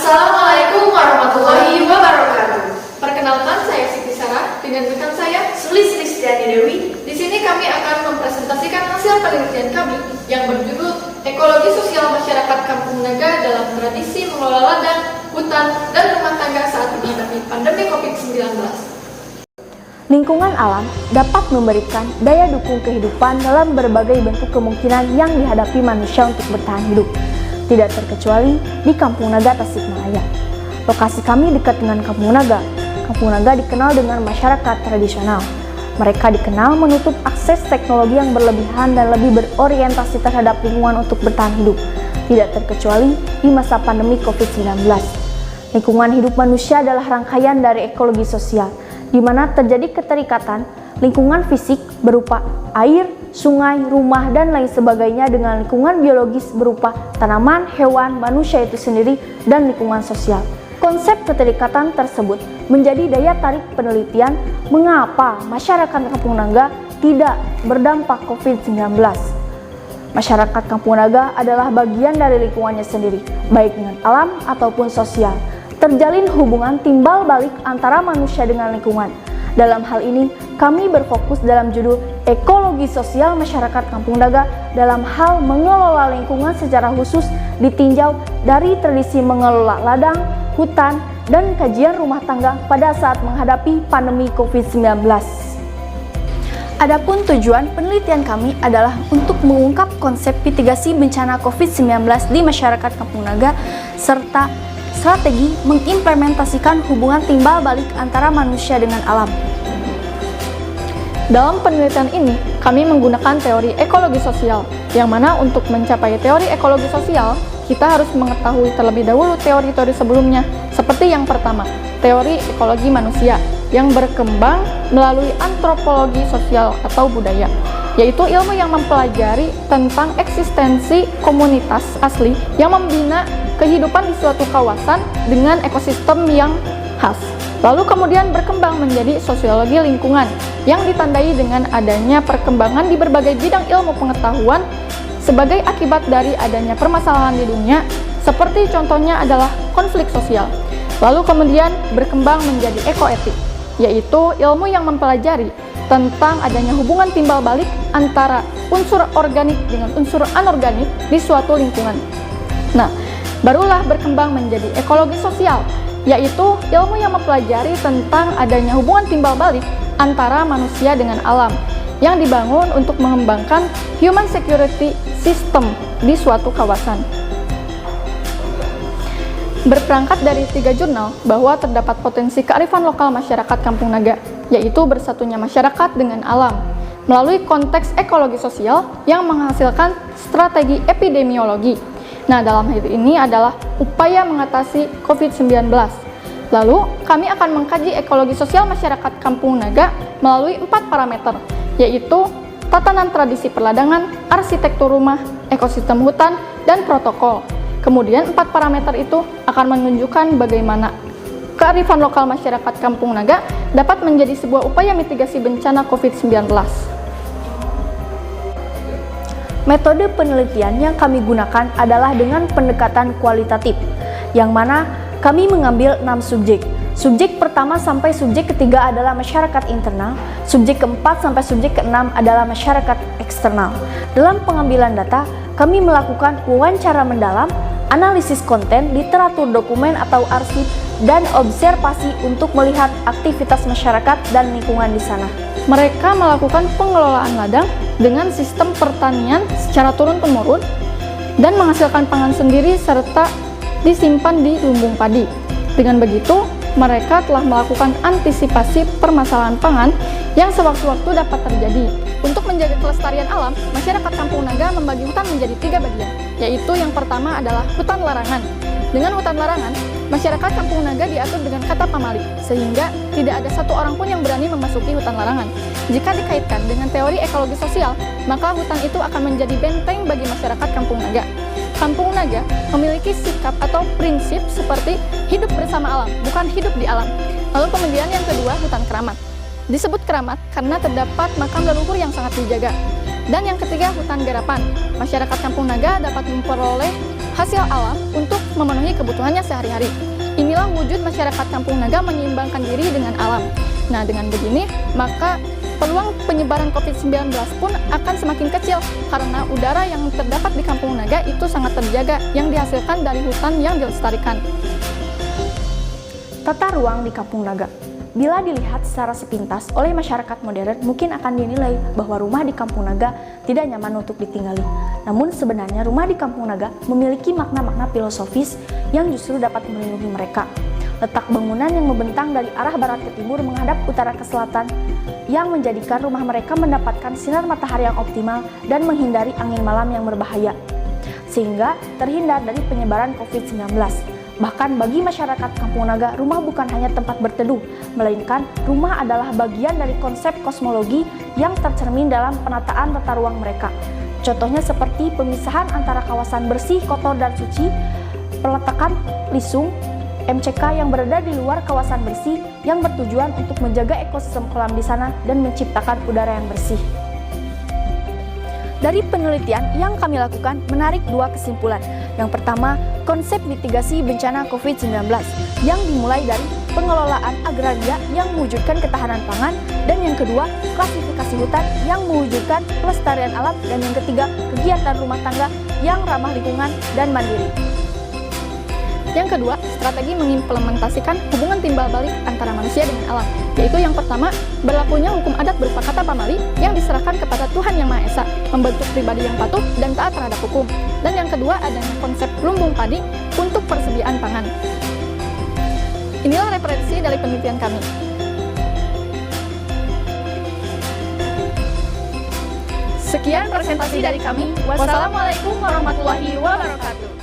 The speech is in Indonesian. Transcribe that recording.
Assalamualaikum warahmatullahi wabarakatuh. Perkenalkan, saya Siti Sarah dengan rekan saya Sulis Listiani Dewi. Di sini kami akan mempresentasikan hasil penelitian kami yang berjudul Ekologi Sosial Masyarakat Kampung Naga dalam Tradisi Mengelola Ladang, Hutan, dan Rumah Tangga saat menghadapi pandemi COVID-19. Lingkungan alam dapat memberikan daya dukung kehidupan dalam berbagai bentuk kemungkinan yang dihadapi manusia untuk bertahan hidup. Tidak terkecuali di Kampung Naga, Tasikmalaya. Lokasi kami dekat dengan Kampung Naga. Kampung Naga dikenal dengan masyarakat tradisional. Mereka dikenal menutup akses teknologi yang berlebihan dan lebih berorientasi terhadap lingkungan untuk bertahan hidup. Tidak terkecuali di masa pandemi COVID-19. Lingkungan hidup manusia adalah rangkaian dari ekologi sosial, di mana terjadi keterikatan lingkungan fisik berupa air, sungai, rumah, dan lain sebagainya dengan lingkungan biologis berupa tanaman, hewan, manusia itu sendiri, dan lingkungan sosial. Konsep keterikatan tersebut menjadi daya tarik penelitian mengapa masyarakat Kampung Naga tidak berdampak COVID-19. Masyarakat Kampung Naga adalah bagian dari lingkungannya sendiri, baik dengan alam ataupun sosial. Terjalin hubungan timbal balik antara manusia dengan lingkungan. Dalam hal ini, kami berfokus dalam judul Ekologi Sosial Masyarakat Kampung Naga dalam hal mengelola lingkungan secara khusus ditinjau dari tradisi mengelola ladang, hutan, dan kajian rumah tangga pada saat menghadapi pandemi COVID-19. Adapun tujuan penelitian kami adalah untuk mengungkap konsep mitigasi bencana COVID-19 di masyarakat Kampung Naga serta strategi mengimplementasikan hubungan timbal balik antara manusia dengan alam. Dalam penelitian ini, kami menggunakan teori ekologi sosial, yang mana untuk mencapai teori ekologi sosial, kita harus mengetahui terlebih dahulu teori-teori sebelumnya, seperti yang pertama, teori ekologi manusia, yang berkembang melalui antropologi sosial atau budaya, yaitu ilmu yang mempelajari tentang eksistensi komunitas asli yang membina kehidupan di suatu kawasan dengan ekosistem yang khas. Lalu kemudian berkembang menjadi sosiologi lingkungan yang ditandai dengan adanya perkembangan di berbagai bidang ilmu pengetahuan sebagai akibat dari adanya permasalahan di dunia, seperti contohnya adalah konflik sosial. Lalu kemudian berkembang menjadi ekoetik, yaitu ilmu yang mempelajari tentang adanya hubungan timbal balik antara unsur organik dengan unsur anorganik di suatu lingkungan. Nah, barulah berkembang menjadi ekologi sosial, yaitu ilmu yang mempelajari tentang adanya hubungan timbal balik antara manusia dengan alam yang dibangun untuk mengembangkan human security system di suatu kawasan. Berperangkat dari 3 jurnal bahwa terdapat potensi kearifan lokal masyarakat Kampung Naga, yaitu bersatunya masyarakat dengan alam, melalui konteks ekologi sosial yang menghasilkan strategi epidemiologi. Nah, dalam hal ini adalah upaya mengatasi COVID-19. Lalu, kami akan mengkaji ekologi sosial masyarakat Kampung Naga melalui 4 parameter, yaitu tatanan tradisi perladangan, arsitektur rumah, ekosistem hutan, dan protokol. Kemudian, 4 parameter itu akan menunjukkan bagaimana kearifan lokal masyarakat Kampung Naga dapat menjadi sebuah upaya mitigasi bencana COVID-19. Metode penelitian yang kami gunakan adalah dengan pendekatan kualitatif, yang mana kami mengambil 6 subjek. Subjek pertama sampai subjek ketiga adalah masyarakat internal, subjek keempat sampai subjek keenam adalah masyarakat eksternal. Dalam pengambilan data, kami melakukan wawancara mendalam, analisis konten, literatur dokumen atau arsip, dan observasi untuk melihat aktivitas masyarakat dan lingkungan di sana. Mereka melakukan pengelolaan ladang dengan sistem pertanian secara turun-temurun dan menghasilkan pangan sendiri serta disimpan di lumbung padi. Dengan begitu, mereka telah melakukan antisipasi permasalahan pangan yang sewaktu-waktu dapat terjadi. Untuk menjaga kelestarian alam, masyarakat Kampung Naga membagi hutan menjadi 3 bagian, yaitu yang pertama adalah hutan larangan. Dengan hutan larangan, masyarakat Kampung Naga diatur dengan kata pamali, sehingga tidak ada satu orang pun yang berani memasuki hutan larangan. Jika dikaitkan dengan teori ekologi sosial, maka hutan itu akan menjadi benteng bagi masyarakat Kampung Naga. Kampung Naga memiliki sikap atau prinsip seperti hidup bersama alam, bukan hidup di alam. Lalu kemudian yang kedua, hutan keramat. Disebut keramat karena terdapat makam leluhur yang sangat dijaga. Dan yang ketiga, hutan garapan. Masyarakat Kampung Naga dapat memperoleh hasil alam untuk memenuhi kebutuhannya sehari-hari. Inilah wujud masyarakat Kampung Naga menyeimbangkan diri dengan alam. Nah, dengan begini, maka peluang penyebaran COVID-19 pun akan semakin kecil karena udara yang terdapat di Kampung Naga itu sangat terjaga yang dihasilkan dari hutan yang dilestarikan. Tata ruang di Kampung Naga. Bila dilihat secara sepintas oleh masyarakat modern, mungkin akan dinilai bahwa rumah di Kampung Naga tidak nyaman untuk ditinggali. Namun sebenarnya rumah di Kampung Naga memiliki makna-makna filosofis yang justru dapat melindungi mereka. Letak bangunan yang membentang dari arah barat ke timur menghadap utara ke selatan yang menjadikan rumah mereka mendapatkan sinar matahari yang optimal dan menghindari angin malam yang berbahaya, sehingga terhindar dari penyebaran COVID-19. Bahkan bagi masyarakat Kampung Naga, rumah bukan hanya tempat berteduh, melainkan rumah adalah bagian dari konsep kosmologi yang tercermin dalam penataan tata ruang mereka. Contohnya seperti pemisahan antara kawasan bersih, kotor, dan suci, peletakan lisung MCK yang berada di luar kawasan bersih yang bertujuan untuk menjaga ekosistem kolam di sana dan menciptakan udara yang bersih. Dari penelitian yang kami lakukan menarik dua kesimpulan. Yang pertama, konsep mitigasi bencana COVID-19 yang dimulai dari pengelolaan agraria yang mewujudkan ketahanan pangan, dan yang kedua, klasifikasi hutan yang mewujudkan pelestarian alam, dan yang ketiga, kegiatan rumah tangga yang ramah lingkungan dan mandiri. Yang kedua, strategi mengimplementasikan hubungan timbal balik antara manusia dengan alam, yaitu yang pertama, berlakunya hukum adat berupa kata pamali yang diserahkan kepada Tuhan Yang Maha Esa, membentuk pribadi yang patuh dan taat terhadap hukum. Dan yang kedua, adanya konsep lumbung padi untuk persediaan pangan. Inilah referensi dari penelitian kami. Sekian presentasi dari kami. Wassalamualaikum warahmatullahi wabarakatuh.